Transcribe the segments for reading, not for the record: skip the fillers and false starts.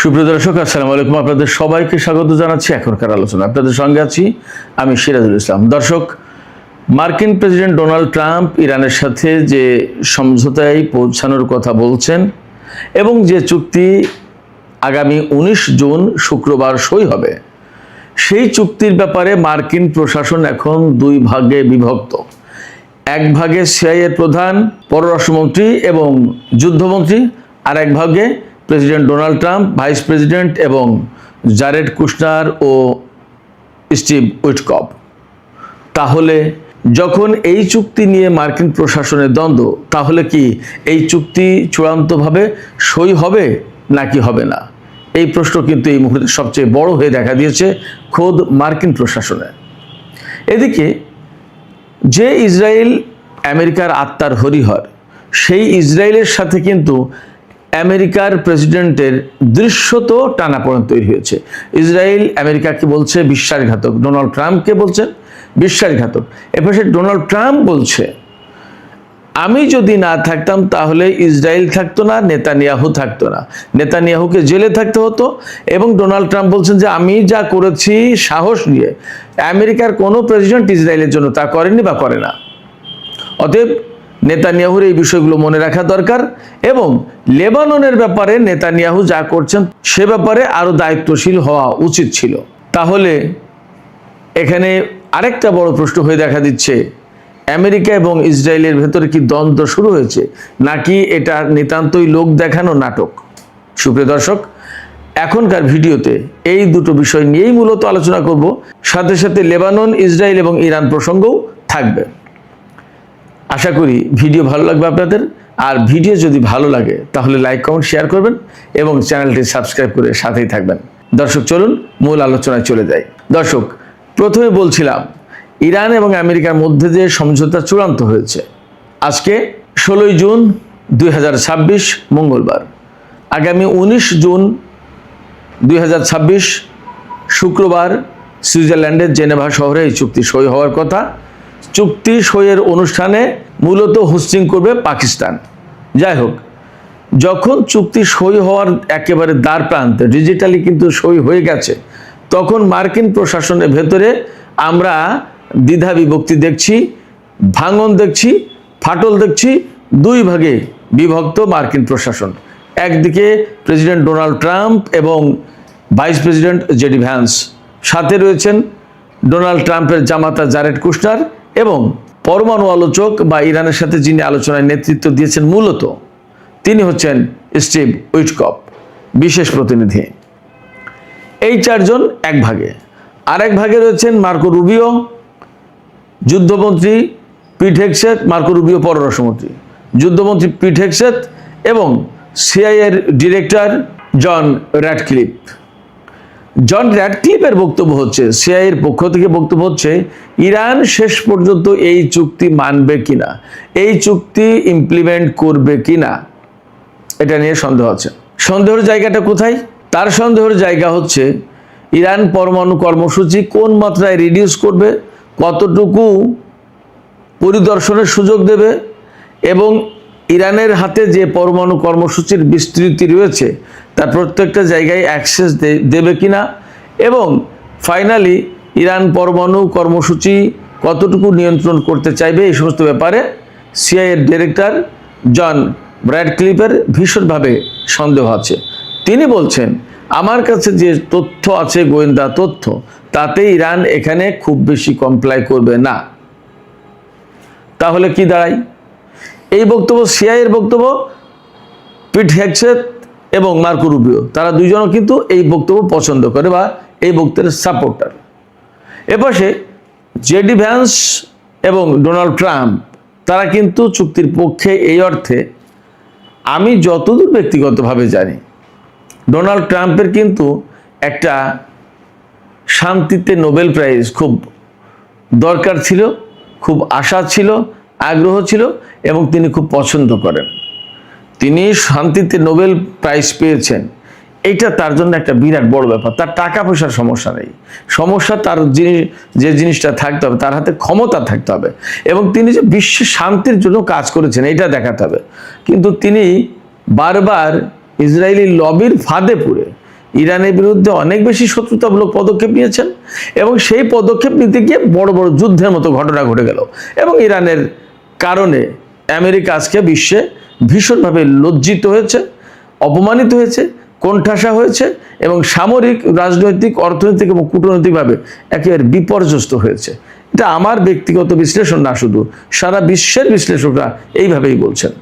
সুপ্রিয় দর্শক, আসসালামু আলাইকুম। আপনাদের সবাইকে স্বাগত জানাচ্ছি এখনকার আলোচনা। আপনাদের সঙ্গে আছি আমি সিরাজুল ইসলাম। দর্শক, মার্কিন প্রেসিডেন্ট ডোনাল্ড ট্রাম্প ইরানের সাথে যে সমঝোতায় পৌঁছানোর কথা বলছেন এবং যে চুক্তি আগামী 19 জুন শুক্রবার সই হবে, সেই চুক্তির ব্যাপারে মার্কিন প্রশাসন এখন দুই ভাগে বিভক্ত। এক ভাগে সিআইএর প্রধান, পররাষ্ট্রমন্ত্রী এবং যুদ্ধমন্ত্রী, আর এক ভাগে president Donald Trump, vice president এবং জারেড কুশনার ও স্টিভ উইটকফ। তাহলে যখন এই চুক্তি নিয়ে মার্কিন প্রশাসনের দ্বন্দ্ব, তাহলে কি এই চুক্তি চূড়ান্তভাবে সই হবে নাকি হবে না? এই প্রশ্ন কিন্তু এই মুহূর্তে সবচেয়ে বড় হয়ে দেখা দিয়েছে খোদ মার্কিন প্রশাসনে। এদিকে যে ইসরায়েল আমেরিকার আত্মার হরিহর, সেই ইসরায়েলের সাথে কিন্তু আমেরিকার প্রেসিডেন্টের দৃশ্যত টানাপোড়েন তৈরি হয়েছে। ইসরায়েল আমেরিকাকে বলছে বিশ্বাসঘাতক, ডোনাল্ড ট্রাম্পকে বলছেন বিশ্বাসঘাতক। এপাশে ডোনাল্ড ট্রাম্প বলছে আমি যদি না থাকতাম তাহলে ইসরায়েল থাকতো না, নেতানিয়াহু থাকতো না, নেতানিয়াহুকে জেলে থাকতে হতো। এবং ডোনাল্ড ট্রাম্প বলছেন যে আমি যা করেছি সাহস নিয়ে, আমেরিকার কোনো প্রেসিডেন্ট ইসরায়েলের জন্য তা করেনি বা করে না। অতএব নেতানিয়াহুর এই বিষয়গুলো মনে রাখা দরকার এবং লেবাননের ব্যাপারে নেতানিয়াহু যা করছেন সে ব্যাপারে আরো দায়িত্বশীল হওয়া উচিত ছিল। তাহলে এখানে আরেকটা বড় প্রশ্ন হয়ে দেখা দিচ্ছে, আমেরিকা এবং ইসরায়েলের ভেতরে কি দ্বন্দ্ব শুরু হয়েছে নাকি এটা নিতান্তই লোক দেখানো নাটক? সুপ্রিয় দর্শক, এখনকার ভিডিওতে এই দুটো বিষয় নিয়েই মূলত আলোচনা করব, সাথে সাথে লেবানন, ইসরায়েল এবং ইরান প্রসঙ্গও থাকবে। আশা করি ভিডিও ভালো লাগবে আপনাদের। আর ভিডিও যদি ভালো লাগে তাহলে লাইক, কমেন্ট, শেয়ার করবেন এবং চ্যানেলটি সাবস্ক্রাইব করে সাথেই থাকবেন। দর্শক, চলুন মূল আলোচনায় চলে যাই। দর্শক, প্রথমে বলছিলাম ইরান এবং আমেরিকার মধ্যে যে সমঝোতা চূড়ান্ত হয়েছে, আজকে 16 জুন 2026 মঙ্গলবার। আগামী 19 জুন 2026 শুক্রবার সুইজারল্যান্ডের জেনেভা শহরে এই চুক্তি সই হওয়ার কথা। চুক্তি সইয়ের অনুষ্ঠানে মূলত হোস্টিং করবে পাকিস্তান। যাই হোক, যখন চুক্তি সই হওয়ার একেবারে দ্বার প্রান্তে, ডিজিটালি কিন্তু সই হয়ে গেছে, তখন মার্কিন প্রশাসনের ভেতরে আমরা দ্বিধা বিভক্তি দেখছি, ভাঙন দেখছি, ফাটল দেখছি। দুই ভাগে বিভক্ত মার্কিন প্রশাসন। একদিকে প্রেসিডেন্ট ডোনাল্ড ট্রাম্প এবং ভাইস প্রেসিডেন্ট জেডি ভ্যান্স, সাথে রয়েছেন ডোনাল্ড ট্রাম্পের জামাতা জারেড কুশনার এবং পরমাণু আলোচক বা ইরানের সাথে যিনি আলোচনায় নেতৃত্ব দিয়েছেন মূলত, তিনি হচ্ছেন স্টিভ উইটকফ, বিশেষ প্রতিনিধি। এই চারজন এক ভাগে। আর এক ভাগে রয়েছেন মার্কো রুবিও, যুদ্ধমন্ত্রী পিট হেগসেথ, মার্কো রুবিও পররাষ্ট্রমন্ত্রী, যুদ্ধমন্ত্রী পিট হেগসেথ এবং সিআইএর ডিরেক্টর জন র্যাডক্লিফ। জন র্যাডক্লিফের বক্তব্য হচ্ছে, সিআইএর পক্ষ থেকে বক্তব্য হচ্ছে, ইরান শেষ পর্যন্ত এই চুক্তি মানবে কিনা, এই চুক্তি ইমপ্লিমেন্ট করবে কিনা, এটা নিয়ে সন্দেহ আছে। সন্দেহের জায়গাটা কোথায়? তার সন্দেহের জায়গা হচ্ছে ইরান পরমাণু কর্মসূচি কোন মাত্রায় রিডিউস করবে, কতটুকু পরিদর্শনের সুযোগ দেবে এবং ইরানের হাতে যে পরমাণু কর্মসূচির বিস্তৃতি রয়েছে তার প্রত্যেকটা জায়গায় অ্যাক্সেস দেবে কিনা, এবং ফাইনালি ইরান পরমাণু কর্মসূচি কতটুকু নিয়ন্ত্রণ করতে চাইবে, এই সমস্ত ব্যাপারে সিআইএর ডিরেক্টর জন র্যাডক্লিফের ভীষণভাবে সন্দেহ আছে। তিনি বলছেন, আমার কাছে যে তথ্য আছে, গোয়েন্দা তথ্য, তাতে ইরান এখানে খুব বেশি কমপ্লাই করবে না। তাহলে কি দাঁড়ায়? এই বক্তব্য সিআইএর বক্তব্য। পিট হেগসেথ এবং মার্কো রুবিও, তারা দুইজনও কিন্তু এই বক্তব্য পছন্দ করে বা এই বক্তব্যের সাপোর্টার। এপাশে জেডি ভ্যান্স এবং ডোনাল্ড ট্রাম্প, তারা কিন্তু চুক্তির পক্ষে। এই অর্থে আমি যতদূর ব্যক্তিগতভাবে জানি, ডোনাল্ড ট্রাম্পের কিন্তু একটা শান্তিতে নোবেল প্রাইজ খুব দরকার ছিল, খুব আশা ছিল, আগ্রহ ছিল এবং তিনি খুব পছন্দ করেন। তিনি শান্তিতে নোবেল প্রাইজ পেয়েছেন, এটা তার জন্য একটা বিরাট বড় ব্যাপার। তার টাকা পয়সার সমস্যা নেই, সমস্যা তার যে জিনিসটা থাকতে হবে, তার হাতে ক্ষমতা থাকতে হবে এবং তিনি যে বিশ্বের শান্তির জন্য কাজ করেছেন এটা দেখাতে হবে। কিন্তু তিনি বারবার ইসরায়েলি লবির ফাঁদে পড়ে ইরানের বিরুদ্ধে অনেক বেশি শত্রুতামূলক পদক্ষেপ নিয়েছেন এবং সেই পদক্ষেপ নিতে গিয়ে বড় বড় যুদ্ধের মতো ঘটনা ঘটে গেল এবং ইরানের কারণে আমেরিকা আজকে বিশ্বে ভীষণভাবে লজ্জিত হয়েছে, অপমানিত হয়েছে, কোণঠাসা হয়েছে এবং সামরিক, রাজনৈতিক, অর্থনৈতিক এবং কূটনৈতিকভাবে একেবারে বিপর্যস্ত হয়েছে। এটা আমার ব্যক্তিগত বিশ্লেষণ না, শুধু সারা বিশ্বের বিশ্লেষকরা এইভাবেই বলছেন।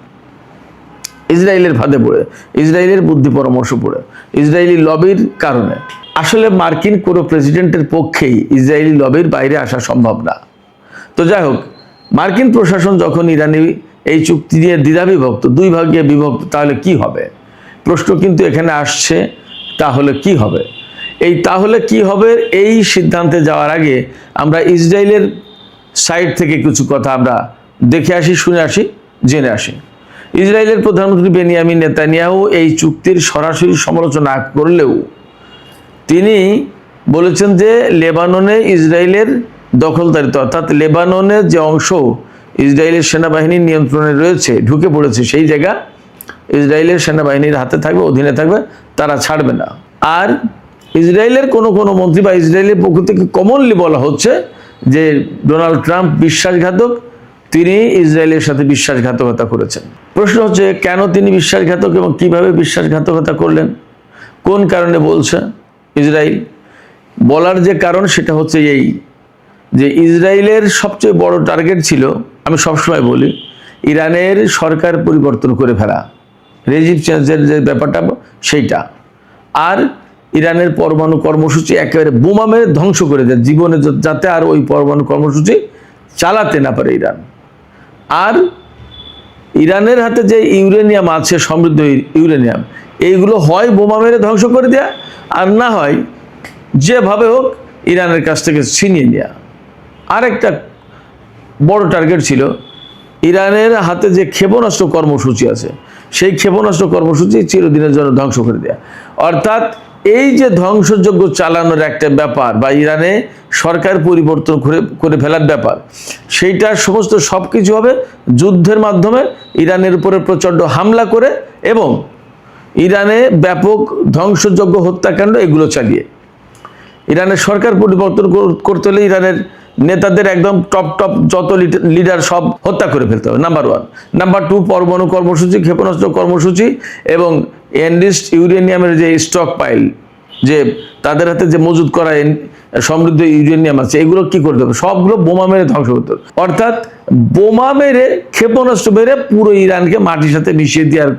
ইসরায়েলের ফাঁদে পড়ে, ইসরায়েলের বুদ্ধি পরামর্শ পড়ে, ইসরায়েলি লবির কারণে আসলে মার্কিন কোনো প্রেসিডেন্টের পক্ষেই ইসরায়েলি লবির বাইরে আসা সম্ভব না। তো যাই হোক, মার্কিন প্রশাসন যখন ইরানি এই চুক্তি নিয়ে দ্বিধাবিভক্ত, দুই ভাগে বিভক্ত, তাহলে কি হবে প্রশ্ন কিন্তু এখানে আসছে। তাহলে কি হবে, তাহলে কি হবে এই সিদ্ধান্তে যাওয়ার আগে আমরা ইসরায়েলের সাইড থেকে কিছু কথা আমরা দেখে আসি, শুনে আসি, জেনে আসি। ইসরায়েলের প্রধানমন্ত্রী বেনিয়ামিন নেতানিয়াহু এই চুক্তির সরাসরি সমালোচনা করলেও তিনি বলেছেন যে লেবাননে ইসরায়েলের দখলদারিত্ব, অর্থাৎ লেবাননের যে অংশ ইসরায়েলের সেনাবাহিনীর নিয়ন্ত্রণে রয়েছে, ঢুকে পড়েছে, সেই জায়গা ইসরায়েলের সেনাবাহিনীর হাতে থাকবে, অধীনে থাকবে, তারা ছাড়বে না। আর ইসরায়েলের কোনো মন্ত্রী বা ইসরায়েলের পক্ষ থেকে কমনলি বলা হচ্ছে যে ডোনাল্ড ট্রাম্প বিশ্বাসঘাতক, তিনি ইসরায়েলের সাথে বিশ্বাসঘাতকতা করেছেন। প্রশ্ন হচ্ছে কেন তিনি বিশ্বাসঘাতক এবং কিভাবে বিশ্বাসঘাতকতা করলেন, কোন কারণে বলছে ইসরায়েল? বলার যে কারণ সেটা হচ্ছে এই যে ইসরায়েলের সবচেয়ে বড় টার্গেট ছিল, আমি সবসময় বলি, ইরানের সরকার পরিবর্তন করে ফেলা, রেজিম চেঞ্জের যে ব্যাপারটা সেইটা, আর ইরানের পরমাণু কর্মসূচি একেবারে বোমা মেরে ধ্বংস করে দেয়, জীবনে যাতে আর ওই পরমাণু কর্মসূচি চালাতে না পারে ইরান। আর ইরানের হাতে যে ইউরেনিয়াম আছে, সমৃদ্ধ ইউরেনিয়াম, এইগুলো হয় বোমা মেরে ধ্বংস করে দেয়া, আর না হয় যেভাবে হোক ইরানের কাছ থেকে ছিনিয়ে নেওয়া। আর একটা বড় টার্গেট ছিল ইরানের হাতে যে ক্ষেপণাস্ত্র কর্মসূচি আছে, সেই ক্ষেপণাস্ত্র কর্মসূচি চিরদিনের জন্য ধ্বংস করে দেয়া। অর্থাৎ এই যে ধ্বংসযজ্ঞ চালানোর একটা ব্যাপার বা ইরানে সরকার পরিবর্তন করে ফেলার ব্যাপার, সেইটা সমস্ত সব কিছু হবে যুদ্ধের মাধ্যমে, ইরানের উপরে প্রচণ্ড হামলা করে এবং ইরানে ব্যাপক ধ্বংসযজ্ঞ, হত্যাকাণ্ড এগুলো চালিয়ে। ইরানের সরকার পরিবর্তন করতে হলে ইরানের নেতাদের একদম টপ যত লিডার সব হত্যা করে ফেলতে হবে, নাম্বার 1। নাম্বার 2, পরমাণু কর্মসূচি, ক্ষেপণাস্ত্র কর্মসূচি এবং এনরিচড ইউরেনিয়ামের যে স্টক পাইল, যে তাদের হাতে যে মজুদ করা সমৃদ্ধ ইউরেনিয়াম আছে, এগুলো কি করতে হবে? সবগুলো বোমা মেরে ধ্বংস করতে হবে। অর্থাৎ বোমা মেরে, ক্ষেপণাস্ত্র মেরে পুরো ইরানকে মাটির সাথে মিশিয়ে দেওয়ার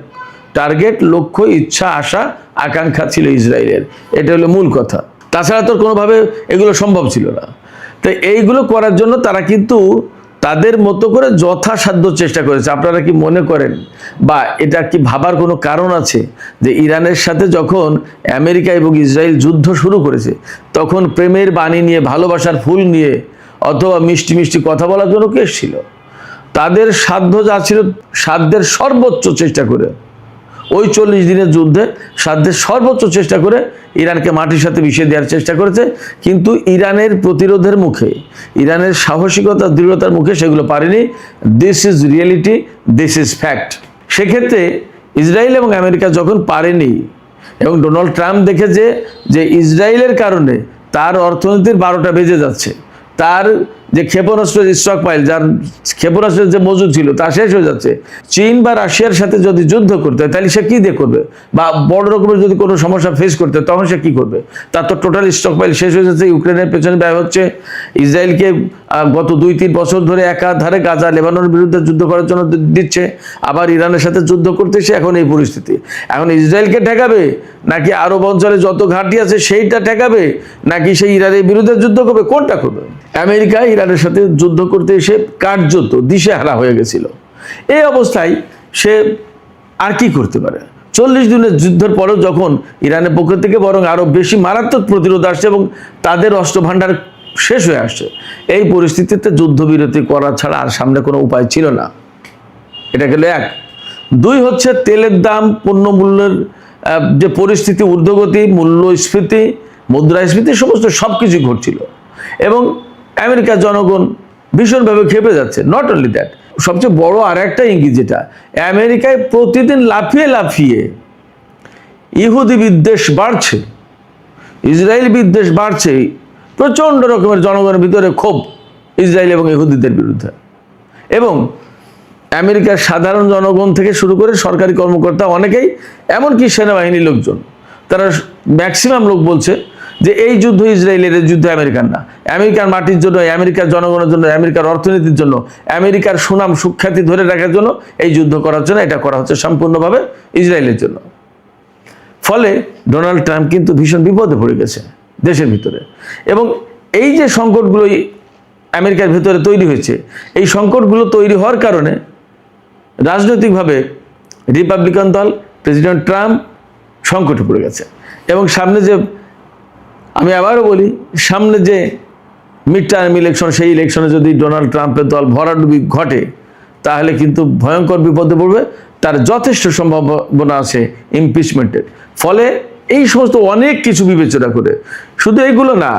টার্গেট, লক্ষ্য, ইচ্ছা, আশা, আকাঙ্ক্ষা ছিল ইসরায়েলের। এটা হলো মূল কথা। তাছাড়া তো কোনোভাবে এগুলো সম্ভব ছিল না। তো এইগুলো করার জন্য তারা কিন্তু তাদের মতো করে যথাসাধ্য চেষ্টা করেছে। আপনারা কি মনে করেন বা এটা কি ভাবার কোনো কারণ আছে যে ইরানের সাথে যখন আমেরিকা এবং ইসরায়েল যুদ্ধ শুরু করেছে, তখন প্রেমের বাণী নিয়ে, ভালোবাসার ফুল নিয়ে অথবা মিষ্টি মিষ্টি কথা বলার জন্য কে এসেছিল? তাদের সাধ্য যা ছিল, সাধ্যের সর্বোচ্চ চেষ্টা করে ওই 40 দিনের যুদ্ধে সাধ্যের সর্বোচ্চ চেষ্টা করে ইরানকে মাটির সাথে মিশিয়ে দেওয়ার চেষ্টা করেছে। কিন্তু ইরানের প্রতিরোধের মুখে, ইরানের সাহসিকতা, দৃঢ়তার মুখে সেগুলো পারেনি। This is reality, this is fact. সেক্ষেত্রে ইসরায়েল এবং আমেরিকা যখন পারেনি এবং ডোনাল্ড ট্রাম্প দেখেছে যে ইসরায়েলের কারণে তার অর্থনীতির 12টা বেজে যাচ্ছে, তার যে ক্ষেপণাস্ত্রের স্টক পাইল, যার ক্ষেপণাস্ত্রের যে মজুদ ছিল তা শেষ হয়ে যাচ্ছে, চীন বা রাশিয়ার সাথে যদি যুদ্ধ করতে হয় তাহলে সে কী দিয়ে করবে? বা বড় রকমের যদি কোনো সমস্যা ফেস করতে হয় তখন সে কী করবে? তার তো টোটাল স্টক পাইল শেষ হয়ে যাচ্ছে। ইউক্রেনের পেছনে ব্যয় হচ্ছে। ইসরায়েলকে গত 2-3 বছর ধরে একাধারে গাজা, লেবাননের বিরুদ্ধে যুদ্ধ করার জন্য দিচ্ছে, আবার ইরানের সাথে যুদ্ধ করতেছে। এখন এই পরিস্থিতি, এখন ইসরায়েলকে ঠেকাবে নাকি আরব অঞ্চলে যত ঘাঁটি আছে সেইটা ঠেকাবে, নাকি সেই ইরানের বিরুদ্ধে যুদ্ধ করবে? কোনটা করবে? আমেরিকা ইরানের সাথে যুদ্ধ করতে এসে কার্যত দিশেহারা হয়ে গেছিল। এই অবস্থায় সে আর কি করতে পারে? 40 দিনের যুদ্ধের পরেও যখন ইরানের পক্ষ থেকে বরং আরও বেশি মারাত্মক প্রতিরোধ আসছে এবং তাদের অস্ত্র ভাণ্ডার শেষ হয়ে আসছে, এই পরিস্থিতিতে যুদ্ধবিরতি করা ছাড়া আর সামনে কোনো উপায় ছিল না। এটা গেল 1। 2 হচ্ছে তেলের দাম, পণ্যমূল্যের যে পরিস্থিতি, ঊর্ধ্বগতি, মূল্যস্ফীতি, মুদ্রাস্ফীতি, সমস্ত সব কিছুই ঘটছিল এবং আমেরিকার জনগণ ভীষণভাবে ক্ষেপে যাচ্ছে। নট অনলি দ্যাট, সবচেয়ে বড় আর একটা ইঙ্গিত যেটা, আমেরিকায় প্রতিদিন লাফিয়ে লাফিয়ে ইহুদি বিদ্বেষ বাড়ছে। ইসরায়েল বিদ্বেষ বাড়ছে, প্রচণ্ড রকমের জনগণের ভিতরে ক্ষোভ ইসরায়েল এবং ইহুদিদের বিরুদ্ধে, এবং আমেরিকার সাধারণ জনগণ থেকে শুরু করে সরকারি কর্মকর্তা অনেকেই, এমনকি সেনাবাহিনীর লোকজন, তারা ম্যাক্সিমাম লোক বলছে যে এই যুদ্ধ ইসরায়েলের, যুদ্ধ আমেরিকার না। আমেরিকার মাটির জন্য, আমেরিকার জনগণের জন্য, আমেরিকার অর্থনীতির জন্য, আমেরিকার সুনাম সুখ্যাতি ধরে রাখার জন্য এই যুদ্ধ করার জন্য এটা করা হচ্ছে সম্পূর্ণভাবে ইসরায়েলের জন্য। ফলে ডোনাল্ড ট্রাম্প কিন্তু ভীষণ বিপদে পড়ে গেছে দেশের ভিতরে, এবং এই যে সংকটগুলো আমেরিকার ভিতরে তৈরি হয়েছে, এই সংকটগুলো তৈরি হওয়ার কারণে রাজনৈতিকভাবে রিপাবলিকান দল, প্রেসিডেন্ট ট্রাম্প সংকটে পড়ে গেছে। এবং সামনে যে, আমি আবারও বলি, সামনে যে মিড টার্ম ইলেকশন, সেই ইলেকশনে যদি ডোনাল্ড ট্রাম্পের দল ভরাডুবি ঘটে, তাহলে কিন্তু ভয়ঙ্কর বিপদে পড়বে। তার যথেষ্ট সম্ভাবনা আছে ইমপিচমেন্টের। ফলে এই সমস্ত অনেক কিছু বিবেচনা করে, শুধু এইগুলো না,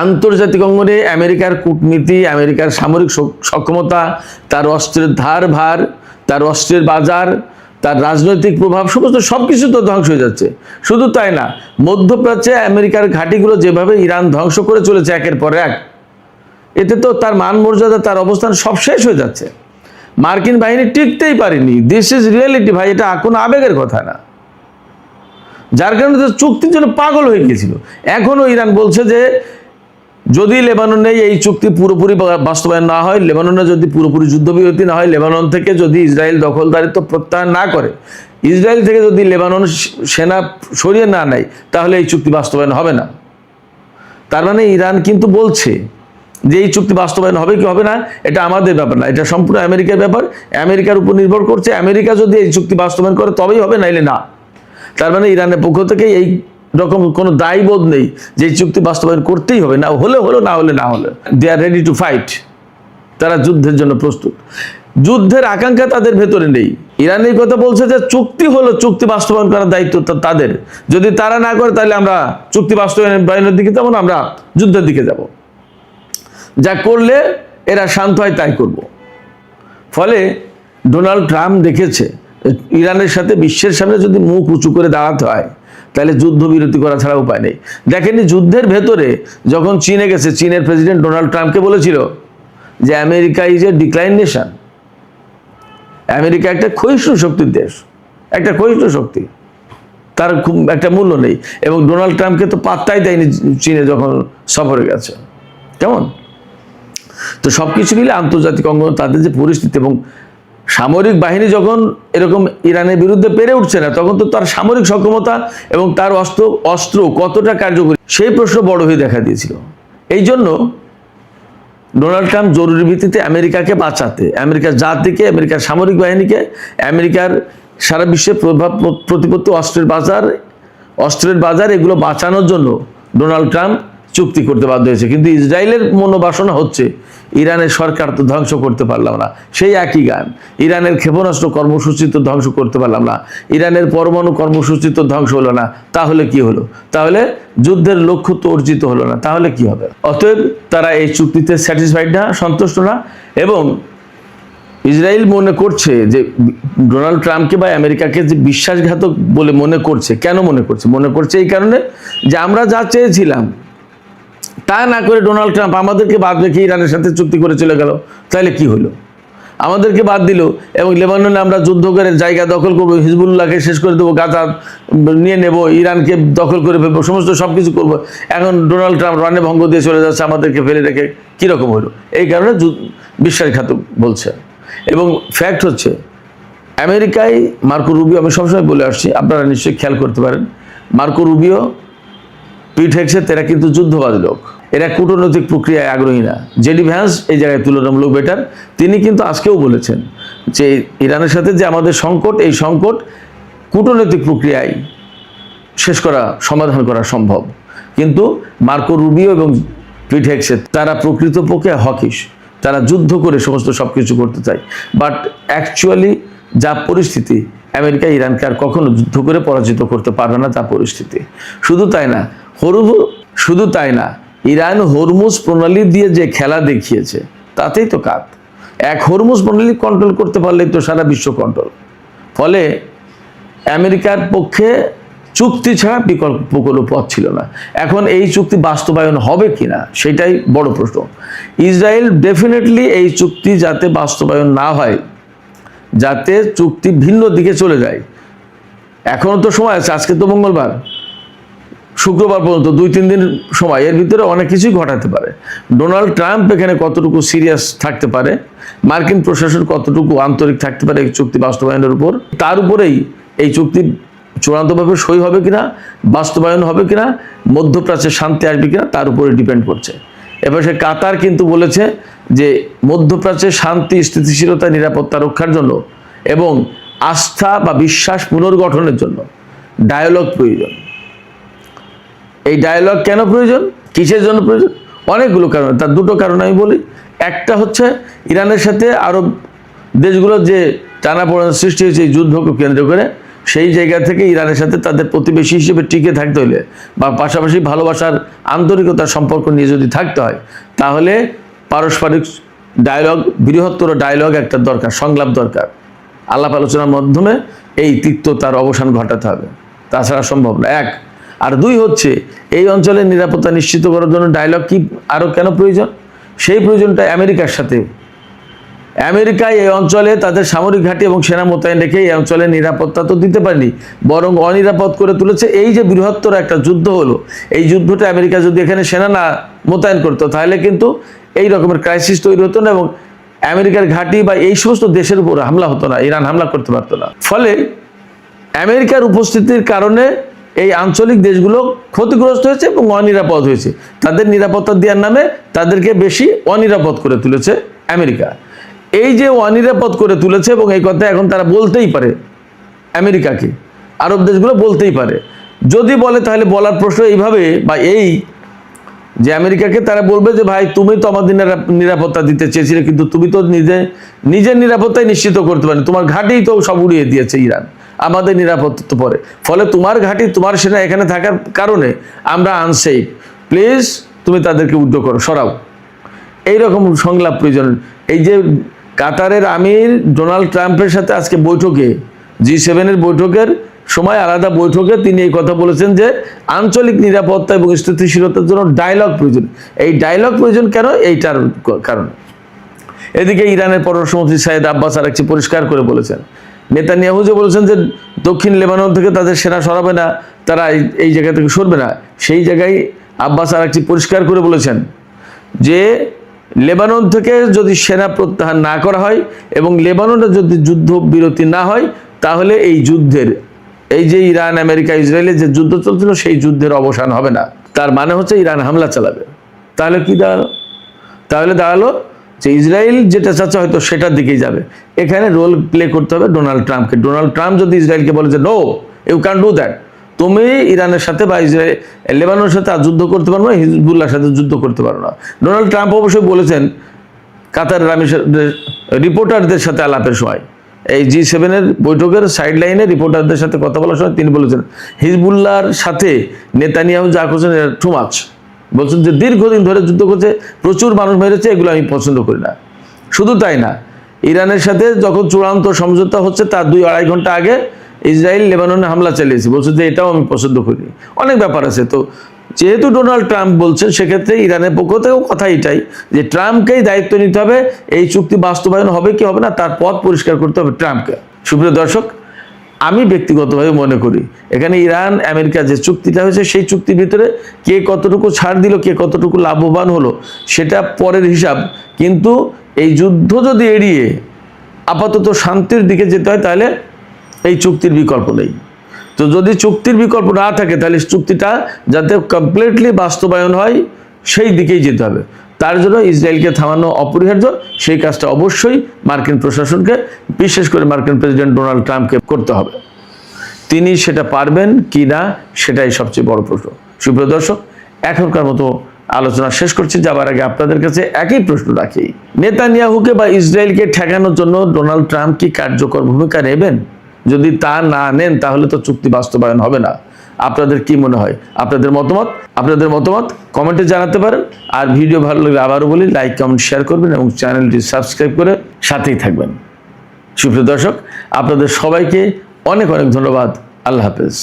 আন্তর্জাতিক অঙ্গনে আমেরিকার কূটনীতি, আমেরিকার সামরিক সক্ষমতা, তার অস্ত্রের ধার ভার, তার অস্ত্রের বাজার, তার রাজনৈতিক প্রভাব, সমস্ত সব কিছু তো ধ্বংস হয়ে যাচ্ছে। শুধু তাই না, মধ্যপ্রাচ্যে আমেরিকার ঘাঁটিগুলো যেভাবে ইরান ধ্বংস করে চলেছে একের পর এক, এতে তো তার মান মর্যাদা, তার অবস্থান সব শেষ হয়ে যাচ্ছে। মার্কিন বাহিনী টিকতেই পারেনি। দিস ইজ রিয়েলিটি ভাই, এটা কোনো আবেগের কথা না। যার কারণে তো চুক্তির জন্য পাগল হয়ে গিয়েছিল। এখনও ইরান বলছে যে যদি লেবাননে এই চুক্তি পুরোপুরি বাস্তবায়ন না হয়, লেবাননে যদি পুরোপুরি যুদ্ধবিরতি না হয়, লেবানন থেকে যদি ইসরায়েল দখলদারিত্ব প্রত্যাহার না করে, ইসরায়েল থেকে যদি লেবানন সেনা সরিয়ে না নেয়, তাহলে এই চুক্তি বাস্তবায়ন হবে না। তার মানে ইরান কিন্তু বলছে যে এই চুক্তি বাস্তবায়ন হবে কি হবে না, এটা আমাদের ব্যাপার না, এটা সম্পূর্ণ আমেরিকার ব্যাপার। আমেরিকার উপর নির্ভর করছে। আমেরিকা যদি এই চুক্তি বাস্তবায়ন করে তবেই হবে, নাইলে না। তার মানে ইরানের পক্ষ থেকে এই রকম কোনো দায়বোধ নেই যে এই চুক্তি বাস্তবায়ন করতেই হবে, না হলে হলো, না হলে না হলে। দে আর রেডি টু ফাইট। তারা যুদ্ধের জন্য প্রস্তুত। যুদ্ধের আকাঙ্ক্ষা তাদের ভেতরে নেই। ইরান এই কথা বলছে যে চুক্তি হলো, চুক্তি বাস্তবায়ন করার দায়িত্ব তাদের। যদি তারা না করে, তাহলে আমরা চুক্তি বাস্তবায়নের দিকে যাব না, আমরা যুদ্ধের দিকে যাব। যা করলে এরা শান্ত হয় তাই করব। ফলে ডোনাল্ড ট্রাম্প দেখেছে ইরানের সাথে বিশ্বের সামনে যদি মুখ উঁচু করে দাঁড়াতে হয়, তাহলে যুদ্ধবিরতি করা ছাড়া উপায় নেই। দেখেননি যুদ্ধের ভেতরে যখন চীনে গেছে, চীনের প্রেসিডেন্ট ডোনাল্ড ট্রাম্পকে বলেছিল যে America is a decline nation. America একটা ক্ষয়িষ্ণু শক্তির দেশ, একটা ক্ষয়িষ্ণু শক্তি, তার খুব একটা মূল্য নেই। এবং ডোনাল্ড ট্রাম্পকে তো পাত্তাই দেয়নি চীনে যখন সফরে গেছে। কেমন? তো সবকিছু মিলে আন্তর্জাতিক অঙ্গন তাদের যে পরিস্থিতি, এবং সামরিক বাহিনী যখন এরকম ইরানের বিরুদ্ধে পেরে উঠছে না, তখন তো তার সামরিক সক্ষমতা এবং তার অস্ত্র কতটা কার্যকরী, সেই প্রশ্ন বড় হয়ে দেখা দিয়েছিল। এই জন্য ডোনাল্ড ট্রাম্প জরুরি ভিত্তিতে আমেরিকাকে বাঁচাতে, আমেরিকার জাতিকে, আমেরিকার সামরিক বাহিনীকে, আমেরিকার সারা বিশ্বে প্রভাব প্রতিপত্তি, অস্ত্রের বাজার এগুলো বাঁচানোর জন্য ডোনাল্ড ট্রাম্প চুক্তি করতে বাধ্য হয়েছে। কিন্তু ইসরায়েলের মনোবাসনা হচ্ছে ইরানের সরকার তো ধ্বংস করতে পারলাম না, সেই একই গান। ইরানের ক্ষেপণাস্ত্র কর্মসূচি তো ধ্বংস করতে পারলাম না, ইরানের পরমাণু কর্মসূচি তো ধ্বংস হলো না, তাহলে কি হলো? তাহলে যুদ্ধের লক্ষ্য তো অর্জিত হলো না, তাহলে কি হবে? অতএব তারা এই চুক্তিতে স্যাটিসফাইড না, সন্তুষ্ট না। এবং ইসরায়েল মনে করছে যে ডোনাল্ড ট্রাম্পকে বা আমেরিকাকে যে বিশ্বাসঘাতক বলে মনে করছে। কেন মনে করছে? মনে করছে এই কারণে যে আমরা যা চেয়েছিলাম তা না করে ডোনাল্ড ট্রাম্প আমাদেরকে বাদ রেখে ইরানের সাথে চুক্তি করে চলে গেল, তাহলে কি হলো? আমাদেরকে বাদ দিল এবং লেবাননে আমরা যুদ্ধ করে জায়গা দখল করবো, হিজবুল্লাহকে শেষ করে দেবো, গাজা নিয়ে নেব, ইরানকে দখল করে ফেলবো, সমস্ত সব কিছু করবো। এখন ডোনাল্ড ট্রাম্প রানে ভঙ্গ দিয়ে চলে যাচ্ছে, আমাদেরকে ফেলে রেখে কীরকম হলো? এই কারণে বিশ্বাসঘাতক বলছে। এবং ফ্যাক্ট হচ্ছে আমেরিকায় মার্কো রুবিও, আমি সবসময় বলে আসছি, আপনারা নিশ্চয়ই খেয়াল করতে পারেন, মার্কো রুবিও, পিট হেগসেট, এরা কিন্তু যুদ্ধবাদী লোক, এরা কূটনৈতিক প্রক্রিয়ায় আগ্রহী না। জেডি ভ্যান্স এই জায়গায় তুলনামূলক বেটার। তিনি কিন্তু আজকেও বলেছেন যে ইরানের সাথে যে আমাদের সংকট, এই সংকট কূটনৈতিক প্রক্রিয়ায় শেষ করা, সমাধান করা সম্ভব। কিন্তু মার্কো রুবিও এবং পিট হেগসেট তারা প্রকৃতপক্ষে হকিশ, তারা যুদ্ধ করে সমস্ত সব কিছু করতে চায়। বাট অ্যাকচুয়ালি যা পরিস্থিতি, আমেরিকা ইরানকে আর কখনো যুদ্ধ করে পরাজিত করতে পারবে না, তা পরিস্থিতি। শুধু তাই না, ইরান হরমুজ প্রণালী দিয়ে যে খেলা দেখিয়েছে, তাতেই তো কাত। এক হরমুজ প্রণালী কন্ট্রোল করতে পারলেই তো সারা বিশ্ব কন্ট্রোল। ফলে আমেরিকার পক্ষে চুক্তি ছাড়া বিকল্প কোনো পথ ছিল না। এখন এই চুক্তি বাস্তবায়ন হবে কিনা সেটাই বড় প্রশ্ন। ইসরায়েল ডেফিনেটলি এই চুক্তি যাতে বাস্তবায়ন না হয়, যাতে চুক্তি ভিন্ন দিকে চলে যায়, এখনো তো সময় আছে, আজকে তো মঙ্গলবার, শুক্রবার পর্যন্ত 2-3 দিন সময়, এর ভিতরে অনেক কিছুই ঘটাতে পারে। ডোনাল্ড ট্রাম্প এখানে কতটুকু সিরিয়াস থাকতে পারে, মার্কিন প্রশাসন কতটুকু আন্তরিক থাকতে পারে এই চুক্তি বাস্তবায়নের উপর, তার উপরেই এই চুক্তি চূড়ান্তভাবে সই হবে কিনা, বাস্তবায়ন হবে কিনা, মধ্যপ্রাচ্যে শান্তি আসবে কিনা, তার উপরে ডিপেন্ড করছে। এবার সে কাতার কিন্তু বলেছে যে মধ্যপ্রাচ্যে শান্তি, স্থিতিশীলতা, নিরাপত্তা রক্ষার জন্য এবং আস্থা বা বিশ্বাস পুনর্গঠনের জন্য ডায়ালগ প্রয়োজন। এই ডায়ালগ কেন প্রয়োজন, কিসের জন্য প্রয়োজন? অনেকগুলো কারণ, তার দুটো কারণ আমি বলি। একটা হচ্ছে ইরানের সাথে আরব দেশগুলোর যে টানাপোড়েন সৃষ্টি হয়েছে এই যুদ্ধকে কেন্দ্র করে, সেই জায়গা থেকে ইরানের সাথে তাদের প্রতিবেশী হিসেবে টিকে থাকতে হলে বা পাশাপাশি ভালোবাসার আন্তরিকতার সম্পর্ক নিয়ে যদি থাকতে হয়, তাহলে পারস্পরিক ডায়ালগ, বৃহত্তর ডায়ালগ একটা দরকার, সংলাপ দরকার। আলাপ আলোচনার মাধ্যমে এই তিক্ততার অবসান ঘটাতে হবে, তাছাড়া সম্ভব না। এক। আর দুই হচ্ছে এই অঞ্চলের নিরাপত্তা নিশ্চিত করার জন্য ডায়ালগ কি আরও কেন প্রয়োজন? সেই প্রয়োজনটা আমেরিকার সাথে। আমেরিকা এই অঞ্চলে তাদের সামরিক ঘাঁটি এবং সেনা মোতায়েন রেখে এই অঞ্চলের নিরাপত্তা তো দিতে পারেনি, বরং অনিরাপদ করে তুলেছে। এই যে বৃহত্তর একটা যুদ্ধ হলো, এই যুদ্ধটা আমেরিকা যদি এখানে সেনা না মোতায়েন করতো, তাহলে কিন্তু এই রকমের ক্রাইসিস তৈরি হতো না এবং আমেরিকার ঘাঁটি বা এই সমস্ত দেশের উপর হামলা হতো না, ইরান হামলা করতে পারতো না। ফলে আমেরিকার উপস্থিতির কারণে এই আঞ্চলিক দেশগুলো ক্ষতিগ্রস্ত হয়েছে এবং অনিরাপদ হয়েছে। তাদের নিরাপত্তা দেওয়ার নামে তাদেরকে বেশি অনিরাপদ করে তুলেছে আমেরিকা। এই যে অনিরাপদ করে তুলেছে, এবং এই কথা এখন তারা বলতেই পারে, আমেরিকাকে আরব দেশগুলো বলতেই পারে। যদি বলে তাহলে বলার প্রশ্ন এইভাবে, বা এই যে আমেরিকাকে তারা বলবে যে ভাই তুমি তো আমাদের নিরাপত্তা দিতে চেয়েছিলে, কিন্তু তুমি তো নিজের নিরাপত্তাই নিশ্চিত করতে পারো, তোমার ঘাঁটিই তো সব উড়িয়ে দিয়েছে ইরান, আমাদের নিরাপত্তা তো পরে। ফলে তোমার ঘাঁটি, তোমার সেনা এখানে থাকার কারণে আমরা আনসেফ, প্লিজ তুমি তাদেরকে উদ্যোগ করো, সরাও। এইরকম সংলাপ প্রয়োজন। এই যে কাতারের আমির ডোনাল্ড ট্রাম্পের সাথে আজকে বৈঠকে, G7 বৈঠকের সময় আলাদা বৈঠকে তিনি এই কথা বলেছেন যে আঞ্চলিক নিরাপত্তা এবং স্থিতিশীলতার জন্য ডায়ালগ প্রয়োজন। এই ডায়ালগ প্রয়োজন কেন? এইটার কারণে। এদিকে ইরানের পররাষ্ট্রমন্ত্রী সাইদ আব্বাস আরাকচি পরিষ্কার করে বলেছেন, নেতানিয়াহু যে বলেছেন যে দক্ষিণ লেবানন থেকে তাদের সেনা সরাবে না, তারা এই জায়গা থেকে সরবে না, সেই জায়গায় আব্বাস আরাকচি পরিষ্কার করে বলেছেন যে লেবানন থেকে যদি সেনা প্রত্যাহার না করা হয় এবং লেবাননে যদি যুদ্ধ বিরতি না হয়, তাহলে এই যুদ্ধের, এই যে ইরান আমেরিকা ইসরায়েলের যে যুদ্ধ চলছিল, সেই যুদ্ধের অবসান হবে না। তার মানে হচ্ছে ইরান হামলা চালাবে। তাহলে কি দাঁড়ালো? তাহলে দাঁড়ালো যে ইসরায়েল যেটা চাচ্ছে হয়তো সেটার দিকেই যাবে। এখানে রোল প্লে করতে হবে ডোনাল্ড ট্রাম্পকে। ডোনাল্ড ট্রাম্প যদি ইসরায়েলকে বলে যে no, you can do that, তুমি ইরানের সাথে বা লেবাননের সাথে আর যুদ্ধ করতে পারো না, হিজবুল্লাহর সাথে যুদ্ধ করতে পারো না। ডোনাল্ড ট্রাম্প অবশ্যই বলেছেন কাতারের রিপোর্টারদের সাথে আলাপের সময়, এই G7 বৈঠকের সাইড লাইনে রিপোর্টারদের সাথে কথা বলার সময় তিনি বলেছেন হিজবুল্লাহর সাথে নেতানিয়াহু যা করছেন টু মাচ। বলছেন যে দীর্ঘদিন ধরে যুদ্ধ করছে, প্রচুর মানুষ মেরেছে, এগুলো আমি পছন্দ করি না। শুধু তাই না, ইরানের সাথে যখন চূড়ান্ত সমঝোতা হচ্ছে তার 2-2.5 ঘন্টা আগে ইসরায়েল লেবাননে হামলা চালিয়েছে, বলছে যে এটাও আমি পছন্দ করি। অনেক ব্যাপার আছে। তো যেহেতু ডোনাল্ড ট্রাম্প বলছেন, সেক্ষেত্রে ইরানের পক্ষ থেকেও কথা এটাই যে ট্রাম্পকেই দায়িত্ব নিতে হবে, এই চুক্তি বাস্তবায়ন হবে কি হবে না তার পথ পরিষ্কার করতে হবে ট্রাম্পকে। সুপ্রিয় দর্শক, আমি ব্যক্তিগতভাবে মনে করি এখানে ইরান আমেরিকা যে চুক্তিটা হয়েছে, সেই চুক্তির ভিতরে কে কতটুকু ছাড় দিল, কে কতটুকু লাভবান হলো, সেটা পরের হিসাব। কিন্তু এই যুদ্ধ যদি এড়িয়ে আপাতত শান্তির দিকে যেতে হয়, তাহলে এই চুক্তির বিকল্প নেই। তো যদি চুক্তির বিকল্প না থাকে, তাহলে চুক্তিটা যাতে কমপ্লিটলি বাস্তবায়ন হয়, সেই দিকেই যেতে হবে। তার জন্য ইসরায়েলকে থামানো অপরিহার্য। সেই কাজটা অবশ্যই মার্কিন প্রশাসনকে, বিশেষ করে মার্কিন প্রেসিডেন্ট ডোনাল্ড ট্রাম্পকে করতে হবে। তিনি সেটা পারবেন কি না, সেটাই সবচেয়ে বড় প্রশ্ন। সুপ্রিয় দর্শক, এখনকার মতো আলোচনা শেষ করছি। যাবার আগে আপনাদের কাছে একই প্রশ্ন রাখি, নেতানিয়াহুকে বা ইসরায়েলকে ঠেকানোর জন্য ডোনাল্ড ট্রাম্প কি কার্যকর ভূমিকা নেবেন? যদি তা না নেন, তাহলে তো চুক্তি বাস্তবায়ন হবে না। আপনাদের কি মনে হয়? আপনাদের মতামত কমেন্টে জানাতে পারেন। আর ভিডিও ভালো লাগলে আবারও বলি, লাইক, কমেন্ট, শেয়ার করবেন এবং চ্যানেলটি সাবস্ক্রাইব করে সাথেই থাকবেন। সুপ্রিয় দর্শক, আপনাদের সবাইকে অনেক অনেক ধন্যবাদ। আল্লাহ হাফেজ।